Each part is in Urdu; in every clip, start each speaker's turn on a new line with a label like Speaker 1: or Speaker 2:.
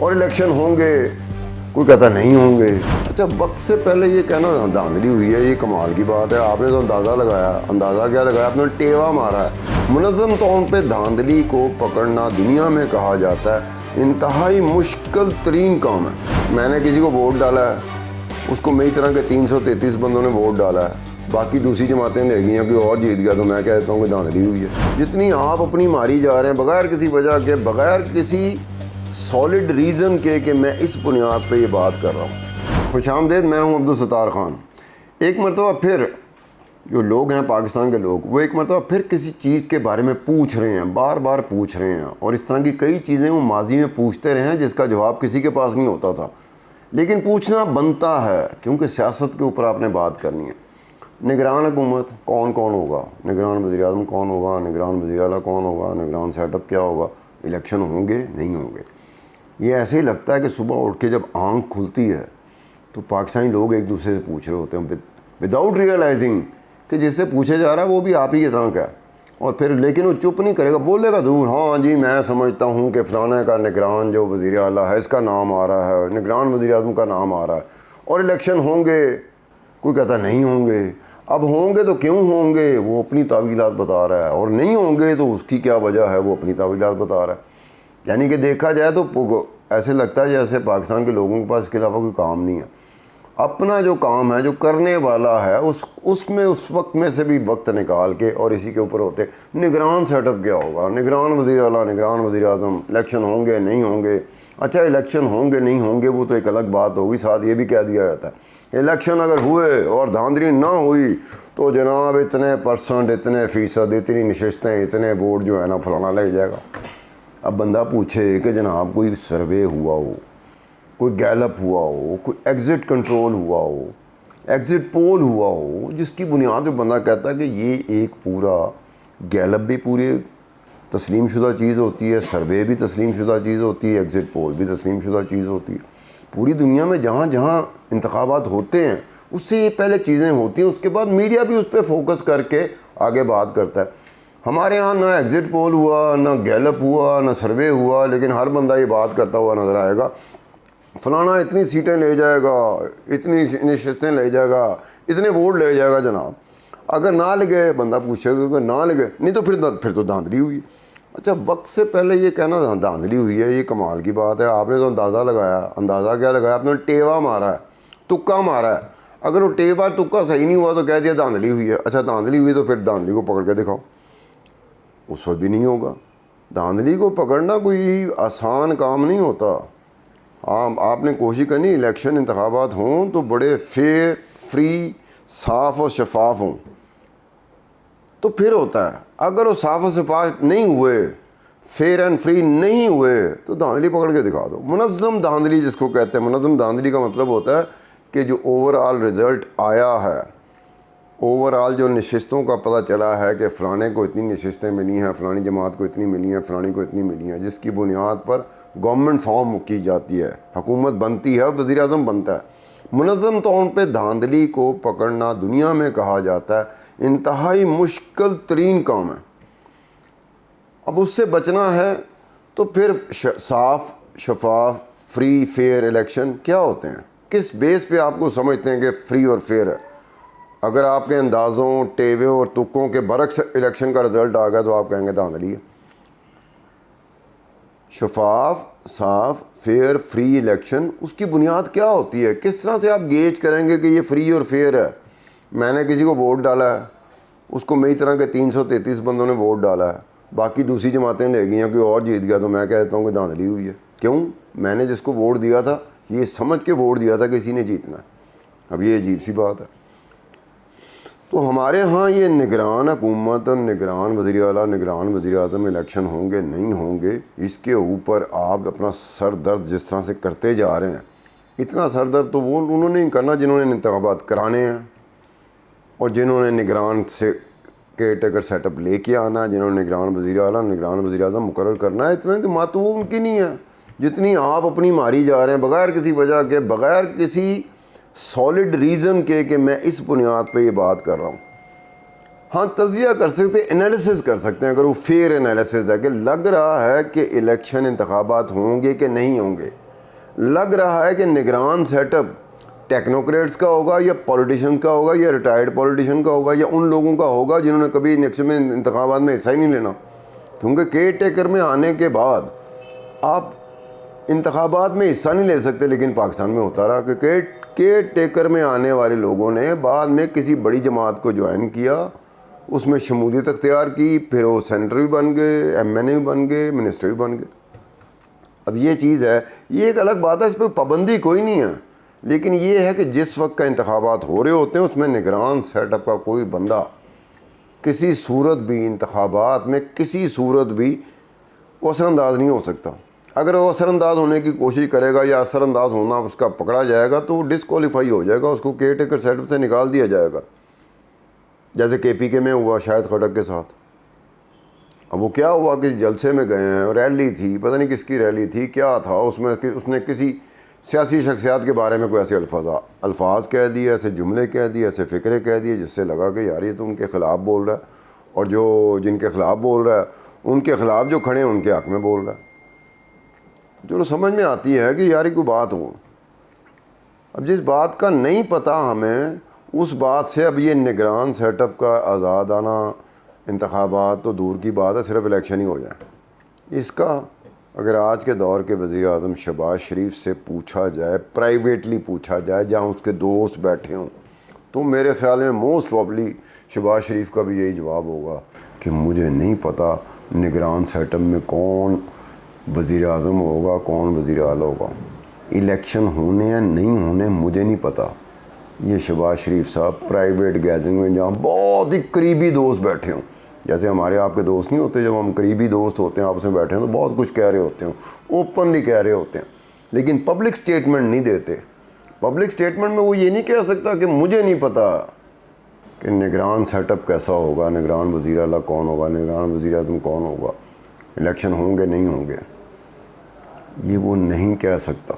Speaker 1: اور الیکشن ہوں گے، کوئی کہتا نہیں ہوں گے۔ اچھا، وقت سے پہلے یہ کہنا دھاندلی ہوئی ہے، یہ کمال کی بات ہے۔ آپ نے تو اندازہ لگایا، اندازہ کیا لگایا؟ آپ نے ٹیوا مارا ہے۔ منظم طور پہ دھاندلی کو پکڑنا دنیا میں کہا جاتا ہے انتہائی مشکل ترین کام ہے۔ میں نے کسی کو ووٹ ڈالا ہے، اس کو میری طرح کے 333 بندوں نے ووٹ ڈالا ہے، باقی دوسری جماعتیں لے گئی ہیں، کوئی اور جیت گیا تو میں کہتا ہوں کہ دھاندلی ہوئی ہے۔ جتنی آپ اپنی ماری جا رہے ہیں بغیر کسی وجہ کے، بغیر کسی سالڈ ریزن کے کہ میں اس بنیاد پہ یہ بات کر رہا ہوں۔ خوش آمدید، میں ہوں عبدالستار خان۔ ایک مرتبہ پھر جو لوگ ہیں پاکستان کے لوگ، وہ ایک مرتبہ پھر کسی چیز کے بارے میں پوچھ رہے ہیں، بار بار پوچھ رہے ہیں، اور اس طرح کی کئی چیزیں وہ ماضی میں پوچھتے رہے ہیں جس کا جواب کسی کے پاس نہیں ہوتا تھا، لیکن پوچھنا بنتا ہے کیونکہ سیاست کے اوپر آپ نے بات کرنی ہے۔ نگران حکومت کون کون ہوگا، نگران وزیر اعظم کون ہوگا، نگران وزیر اعلیٰ کون ہوگا، نگران سیٹ اپ کیا ہوگا، الیکشن ہوں گے نہیں ہوں گے۔ یہ ایسے ہی لگتا ہے کہ صبح اٹھ کے جب آنکھ کھلتی ہے تو پاکستانی لوگ ایک دوسرے سے پوچھ رہے ہوتے ہیں وداؤٹ ریئلائزنگ کہ جس سے پوچھے جا رہا ہے وہ بھی آپ ہی کی طرح کا ہے، اور پھر لیکن وہ چپ نہیں کرے گا، بولے گا ضرور، ہاں جی میں سمجھتا ہوں کہ فلانے کا نگران جو وزیر اعلیٰ ہے اس کا نام آ رہا ہے، نگران وزیر اعظم کا نام آ رہا ہے، اور الیکشن ہوں گے، کوئی کہتا نہیں ہوں گے۔ اب ہوں گے تو کیوں ہوں گے، وہ اپنی تعویلات بتا رہا ہے، اور نہیں ہوں گے تو اس کی کیا وجہ ہے، وہ اپنی تعویلات بتا رہا ہے۔ یعنی کہ دیکھا جائے تو ایسے لگتا ہے جیسے پاکستان کے لوگوں کے پاس اس کے علاوہ کوئی کام نہیں ہے۔ اپنا جو کام ہے، جو کرنے والا ہے، اس میں اس وقت میں سے بھی وقت نکال کے اور اسی کے اوپر ہوتے نگران سیٹ اپ کیا ہوگا، نگران وزیر اعلیٰ، نگران وزیر اعظم، الیکشن ہوں گے نہیں ہوں گے۔ اچھا، الیکشن ہوں گے نہیں ہوں گے وہ تو ایک الگ بات ہوگی، ساتھ یہ بھی کہہ دیا جاتا ہے الیکشن اگر ہوئے اور دھاندلی نہ ہوئی تو جناب اتنے پرسنٹ، اتنے فیصد، اتنی نشستیں، اتنے ووٹ جو ہے نا فلانا لے جائے گا۔ اب بندہ پوچھے کہ جناب کوئی سروے ہوا ہو، کوئی گیلپ ہوا ہو، کوئی ایگزٹ کنٹرول ہوا ہو، ایگزٹ پول ہوا ہو، جس کی بنیاد پہ بندہ کہتا ہے کہ یہ ایک پورا گیلپ بھی پوری تسلیم شدہ چیز ہوتی ہے، سروے بھی تسلیم شدہ چیز ہوتی ہے، ایگزٹ پول بھی تسلیم شدہ چیز ہوتی ہے۔ پوری دنیا میں جہاں جہاں انتخابات ہوتے ہیں اس سے یہ پہلے چیزیں ہوتی ہیں، اس کے بعد میڈیا بھی اس پہ فوکس کر کے آگے بات کرتا ہے۔ ہمارے ہاں نہ ایگزٹ پول ہوا، نہ گیلپ ہوا، نہ سروے ہوا، لیکن ہر بندہ یہ بات کرتا ہوا نظر آئے گا فلانا اتنی سیٹیں لے جائے گا، اتنی نشستیں لے جائے گا، اتنے ووٹ لے جائے گا جناب۔ اگر نہ لگے، بندہ پوچھے گا اگر نہ لگے نہیں تو پھر تو دھاندلی ہوئی۔ اچھا، وقت سے پہلے یہ کہنا دھاندلی ہوئی ہے، یہ کمال کی بات ہے۔ آپ نے تو اندازہ لگایا، اندازہ کیا لگایا؟ آپ نے ٹیوا مارا ہے، تکا مارا ہے۔ اگر وہ ٹیوا تکا صحیح نہیں ہوا تو کہہ دیا دھاندلی ہوئی ہے۔ اچھا، دھاندلی ہوئی تو پھر دھاندلی کو پکڑ کے دکھاؤ، اس وقت بھی نہیں ہوگا۔ دھاندلی کو پکڑنا کوئی آسان کام نہیں ہوتا۔ آپ نے کوشش کرنی الیکشن انتخابات ہوں تو بڑے فیئر، فری، صاف اور شفاف ہوں تو پھر ہوتا ہے۔ اگر وہ صاف و شفاف نہیں ہوئے، فیئر اینڈ فری نہیں ہوئے تو دھاندلی پکڑ کے دکھا دو۔ منظم دھاندلی جس کو کہتے ہیں، منظم دھاندلی کا مطلب ہوتا ہے کہ جو اوور آل رزلٹ آیا ہے، اوور آل جو نشستوں کا پتہ چلا ہے کہ فلانے کو اتنی نشستیں ملی ہیں، فلانی جماعت کو اتنی ملی ہیں، فلانی کو اتنی ملی ہیں، جس کی بنیاد پر گورنمنٹ فارم کی جاتی ہے، حکومت بنتی ہے، وزیر اعظم بنتا ہے۔ منظم طور پہ دھاندلی کو پکڑنا دنیا میں کہا جاتا ہے انتہائی مشکل ترین کام ہے۔ اب اس سے بچنا ہے تو پھر صاف، شفاف، فری، فیئر الیکشن کیا ہوتے ہیں؟ کس بیس پہ آپ کو سمجھتے ہیں کہ فری اور فیئر ہے؟ اگر آپ کے اندازوں، ٹیووں اور تکوں کے برعکس الیکشن کا رزلٹ آ گیا تو آپ کہیں گے دھاندلی ہے۔ شفاف، صاف، فیئر، فری الیکشن، اس کی بنیاد کیا ہوتی ہے؟ کس طرح سے آپ گیج کریں گے کہ یہ فری اور فیئر ہے؟ میں نے کسی کو ووٹ ڈالا ہے، اس کو میری طرح کے 333 بندوں نے ووٹ ڈالا ہے، باقی دوسری جماعتیں لے گئی ہیں، کوئی اور جیت گیا تو میں کہتا ہوں کہ دھاندلی ہوئی ہے۔ کیوں؟ میں نے جس کو ووٹ دیا تھا یہ سمجھ کے ووٹ دیا تھا کہ اسی نے جیتنا ہے۔ اب یہ عجیب سی بات ہے۔ تو ہمارے ہاں یہ نگران حکومت، نگران وزیر اعلیٰ، نگران وزیر اعظم، الیکشن ہوں گے نہیں ہوں گے، اس کے اوپر آپ اپنا سر درد جس طرح سے کرتے جا رہے ہیں، اتنا سر درد تو انہوں نے نہیں کرنا جنہوں نے انتخابات کرانے ہیں اور جنہوں نے نگران سے کیئر ٹیکر سیٹ اپ لے کے آنا، جنہوں نے نگران وزیر اعلیٰ، نگران وزیر اعظم مقرر کرنا ہے۔ اتنا اعتماد تو وہ ان کی نہیں ہے جتنی آپ اپنی ماری جا رہے ہیں بغیر کسی وجہ کے، بغیر کسی سالڈ ریزن کے کہ میں اس بنیاد پہ یہ بات کر رہا ہوں۔ ہاں، تجزیہ کر سکتے ہیں، انالیسز کر سکتے ہیں، اگر وہ فیئر انالیسز ہے کہ لگ رہا ہے کہ الیکشن انتخابات ہوں گے کہ نہیں ہوں گے، لگ رہا ہے کہ نگران سیٹ اپ ٹیکنوکریٹس کا ہوگا یا پولیٹیشین کا ہوگا یا ریٹائرڈ پولیٹیشین کا ہوگا یا ان لوگوں کا ہوگا جنہوں نے کبھی الیکشن میں انتخابات میں حصہ ہی نہیں لینا. کیونکہ کیئر ٹیکر میں آنے کے بعد آپ انتخابات میں حصہ نہیں لے سکتے. لیکن پاکستان میں ہوتا رہا کہ کیئر ٹیکر میں آنے والے لوگوں نے بعد میں کسی بڑی جماعت کو جوائن کیا, اس میں شمولیت اختیار کی, پھر وہ سینیٹر بھی بن گئے, ایم این اے بھی بن گئے, منسٹر بھی بن گئے. اب یہ چیز ہے, یہ ایک الگ بات ہے, اس پہ پابندی کوئی نہیں ہے. لیکن یہ ہے کہ جس وقت کا انتخابات ہو رہے ہوتے ہیں اس میں نگران سیٹ اپ کا کوئی بندہ کسی صورت بھی انتخابات میں کسی صورت بھی اثر انداز نہیں ہو سکتا. اگر وہ اثر انداز ہونے کی کوشش کرے گا یا اثر انداز ہونا اس کا پکڑا جائے گا تو وہ ڈسکوالیفائی ہو جائے گا, اس کو کیئر ٹیکر سیٹ اپ سے نکال دیا جائے گا, جیسے کے پی کے میں ہوا شاہد خٹک کے ساتھ. اب وہ کیا ہوا کہ جلسے میں گئے ہیں, ریلی تھی, پتہ نہیں کس کی ریلی تھی, کیا تھا اس میں, اس نے کسی سیاسی شخصیات کے بارے میں کوئی ایسے الفاظ کہہ دیے, ایسے جملے کہہ دیے, ایسے فکرے کہہ دیے جس سے لگا کہ یار یہ تو ان کے خلاف بول رہا ہے, اور جو جن کے خلاف بول رہا ہے ان کے خلاف جو کھڑے ہیں ان کے حق میں بول رہا ہے. چلو سمجھ میں آتی ہے کہ یار کوئی بات ہو. اب جس بات کا نہیں پتہ ہمیں, اس بات سے اب یہ نگران سیٹ اپ کا آزادانہ انتخابات تو دور کی بات ہے, صرف الیکشن ہی ہو جائے. اس کا اگر آج کے دور کے وزیر اعظم شہباز شریف سے پوچھا جائے, پرائیویٹلی پوچھا جائے جہاں اس کے دوست بیٹھے ہوں, تو میرے خیال میں موسٹ پرابلی شہباز شریف کا بھی یہی جواب ہوگا کہ مجھے نہیں پتہ نگران سیٹ اپ میں کون وزیر اعظم ہوگا, کون وزیر اعلیٰ ہوگا. الیکشن ہونے یا نہیں ہونے مجھے نہیں پتہ. یہ شہباز شریف صاحب پرائیویٹ گیدرنگ میں جہاں بہت ہی قریبی دوست بیٹھے ہوں, جیسے ہمارے آپ کے دوست نہیں ہوتے, جب ہم قریبی دوست ہوتے ہیں آپس میں بیٹھے ہیں تو بہت کچھ کہہ رہے ہوتے ہیں, اوپنلی کہہ رہے ہوتے ہیں, لیکن پبلک سٹیٹمنٹ نہیں دیتے. پبلک سٹیٹمنٹ میں وہ یہ نہیں کہہ سکتا کہ مجھے نہیں پتہ کہ نگران سیٹ اپ کیسا ہوگا, نگران وزیر اعلیٰ کون ہوگا, نگران وزیر اعظم کون ہوگا, الیکشن ہوں گے نہیں ہوں گے, یہ وہ نہیں کہہ سکتا.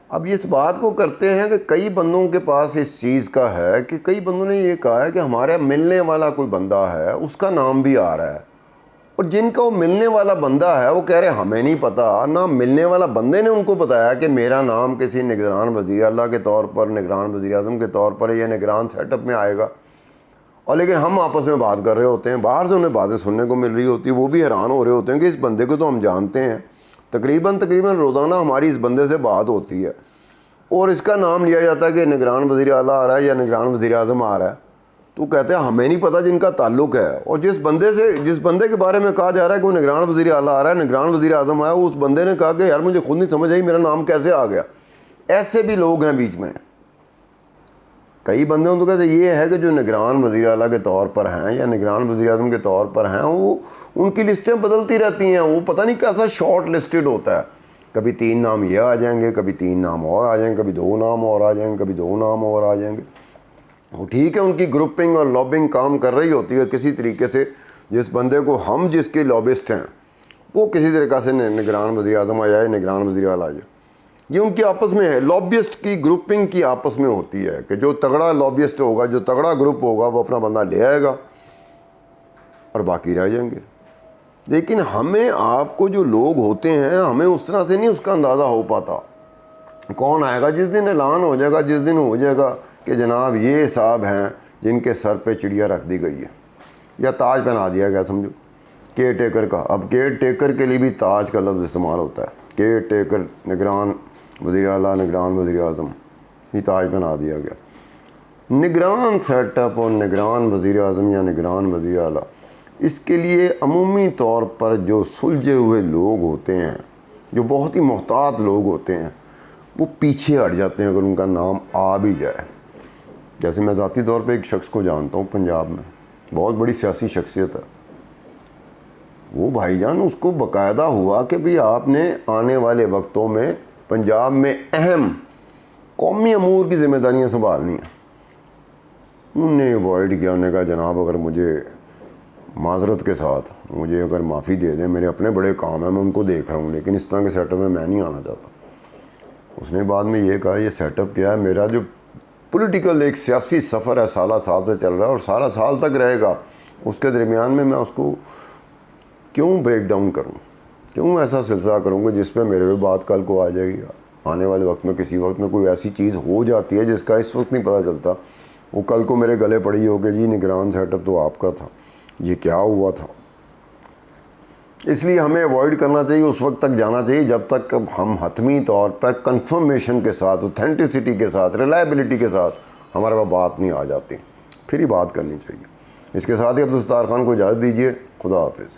Speaker 1: اب اس بات کو کرتے ہیں کہ کئی بندوں کے پاس اس چیز کا ہے کہ کئی بندوں نے یہ کہا ہے کہ ہمارا ملنے والا کوئی بندہ ہے اس کا نام بھی آ رہا ہے, اور جن کا وہ ملنے والا بندہ ہے وہ کہہ رہے ہمیں نہیں پتہ. نہ ملنے والا بندے نے ان کو بتایا کہ میرا نام کسی نگران وزیر اعلیٰ کے طور پر, نگران وزیر اعظم کے طور پر یا نگران سیٹ اپ میں آئے گا, اور لیکن ہم آپس میں بات کر رہے ہوتے ہیں, باہر سے انہیں باتیں سننے کو مل رہی ہوتی ہے, وہ بھی حیران ہو رہے ہوتے ہیں کہ اس بندے کو تو ہم جانتے ہیں, تقریباً روزانہ ہماری اس بندے سے بات ہوتی ہے, اور اس کا نام لیا جاتا ہے کہ نگران وزیر اعلیٰ آ رہا ہے یا نگران وزیر اعظم آ رہا ہے, تو کہتے ہیں ہمیں نہیں پتہ جن کا تعلق ہے. اور جس بندے کے بارے میں کہا جا رہا ہے کہ وہ نگران وزیر اعلیٰ آ رہا ہے, نگران وزیر اعظم آیا, اس بندے نے کہا کہ یار مجھے خود نہیں سمجھ آئی میرا نام کیسے آ گیا. ایسے بھی لوگ ہیں بیچ میں. کئی بندے ان تو کہتے ہیں یہ ہے کہ جو نگران وزیر اعلیٰ کے طور پر ہیں یا نگران وزیر اعظم کے طور پر ہیں, وہ ان کی لسٹیں بدلتی رہتی ہیں, وہ پتہ نہیں کیسا شارٹ لسٹڈ ہوتا ہے, کبھی 3 نام یہ آ جائیں گے, کبھی 3 نام اور آ جائیں گے, کبھی 2 نام اور آ جائیں گے, کبھی 2 نام اور آ جائیں گے. وہ ٹھیک ہے ان کی گروپنگ اور لابنگ کام کر رہی ہوتی ہے کسی طریقے سے. جس بندے کو ہم جس کے لابسٹ ہیں وہ کسی طریقے سے نگران وزیر اعظم آ جائے, نگران وزیر اعلیٰ آ جائے, یہ ان کی آپس میں ہے, لابسٹ کی گروپنگ کی آپس میں ہوتی ہے کہ جو تگڑا لابسٹ ہوگا, جو تگڑا گروپ ہوگا وہ اپنا بندہ لے آئے گا اور باقی رہ جائیں گے. لیکن ہمیں آپ کو جو لوگ ہوتے ہیں ہمیں اس طرح سے نہیں اس کا اندازہ ہو پاتا کون آئے گا. جس دن اعلان ہو جائے گا, جس دن ہو جائے گا کہ جناب یہ صاحب ہیں جن کے سر پہ چڑیا رکھ دی گئی ہے یا تاج پہنا دیا گیا, سمجھو کیئر ٹیکر کا. اب کیئر ٹیکر کے لیے بھی تاج کا لفظ استعمال ہوتا ہے, کیئر ٹیکر, نگران وزیر اعلیٰ, نگران وزیر اعظم, یہ تاج پہنا دیا گیا. نگران سیٹ اپ اور نگران وزیر اعظم یا نگران وزیر اعلیٰ, اس کے لیے عمومی طور پر جو سلجھے ہوئے لوگ ہوتے ہیں, جو بہت ہی محتاط لوگ ہوتے ہیں, وہ پیچھے ہٹ جاتے ہیں اگر ان کا نام آ بھی جائے. جیسے میں ذاتی طور پہ ایک شخص کو جانتا ہوں پنجاب میں, بہت بڑی سیاسی شخصیت ہے وہ بھائی جان, اس کو باقاعدہ ہوا کہ بھی آپ نے آنے والے وقتوں میں پنجاب میں اہم قومی امور کی ذمہ داریاں سنبھالنی ہیں. انہوں نے اوائڈ کیا, انہوں نے کہا جناب اگر مجھے معذرت کے ساتھ مجھے اگر معافی دے دیں, میرے اپنے بڑے کام ہیں میں ان کو دیکھ رہا ہوں, لیکن اس طرح کے سیٹ اپ میں نہیں آنا چاہتا. اس نے بعد میں یہ کہا یہ سیٹ اپ کیا ہے, میرا جو پولیٹیکل ایک سیاسی سفر ہے سالہ سال سے چل رہا ہے اور سالہ سال تک رہے گا, اس کے درمیان میں اس کو کیوں بریک ڈاؤن کروں, کیوں ایسا سلسلہ کروں گا جس پہ میرے بھی بات کل کو آ جائے گی. آنے والے وقت میں کسی وقت میں کوئی ایسی چیز ہو جاتی ہے جس کا اس وقت نہیں پتہ چلتا، وہ کل کو میرے گلے پڑی ہو کہ جی نگران سیٹ اپ تو آپ کا تھا، یہ کیا ہوا تھا۔ اس لیے ہمیں اوائڈ کرنا چاہیے، اس وقت تک جانا چاہیے جب تک ہم حتمی طور پر کنفرمیشن کے ساتھ، اوتھینٹسٹی کے ساتھ، ریلائبلٹی کے ساتھ ہمارے پاس بات نہیں آ جاتی، پھر ہی بات کرنی چاہیے۔ اس کے ساتھ ہی عبدالستار خان کو اجازت دیجیے، خدا حافظ۔